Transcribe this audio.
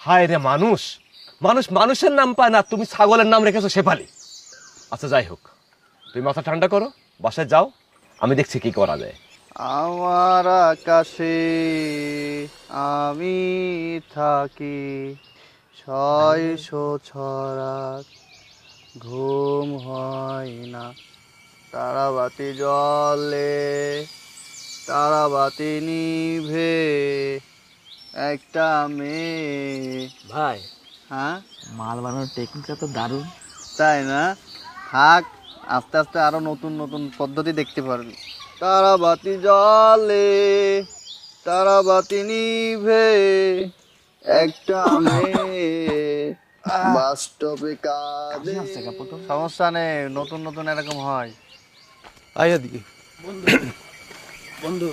হায় রে মানুষ, মানুষ মানুষের নাম পায় না, তুমি ছাগলের নাম রেখেছো শেফালি। আচ্ছা যাই হোক, তুমি মাথা ঠান্ডা করো, বাসায় যাও, আমি দেখছি কি করা যায়। আমার আকাশে আমি থাকি, 600 ছড়াক ঘুম হয় না, তারাবাতি জ্বলে তারাবাতি নিভে, একটা মেয়ে। ভাই, হ্যাঁ, মাল বানানোর টেকনিকটা তো দারুণ। তাই না? থাক, আস্তে আস্তে আরো নতুন নতুন পদ্ধতি দেখতে পারবি। তারাবাতি জ্বলে তারাবাতি নিভে, একটা মেয়ে বাস্তবে কাঁদে। সমস্যা নেই, নতুন নতুন এরকম হয়। আয়া দিকে বন্ধু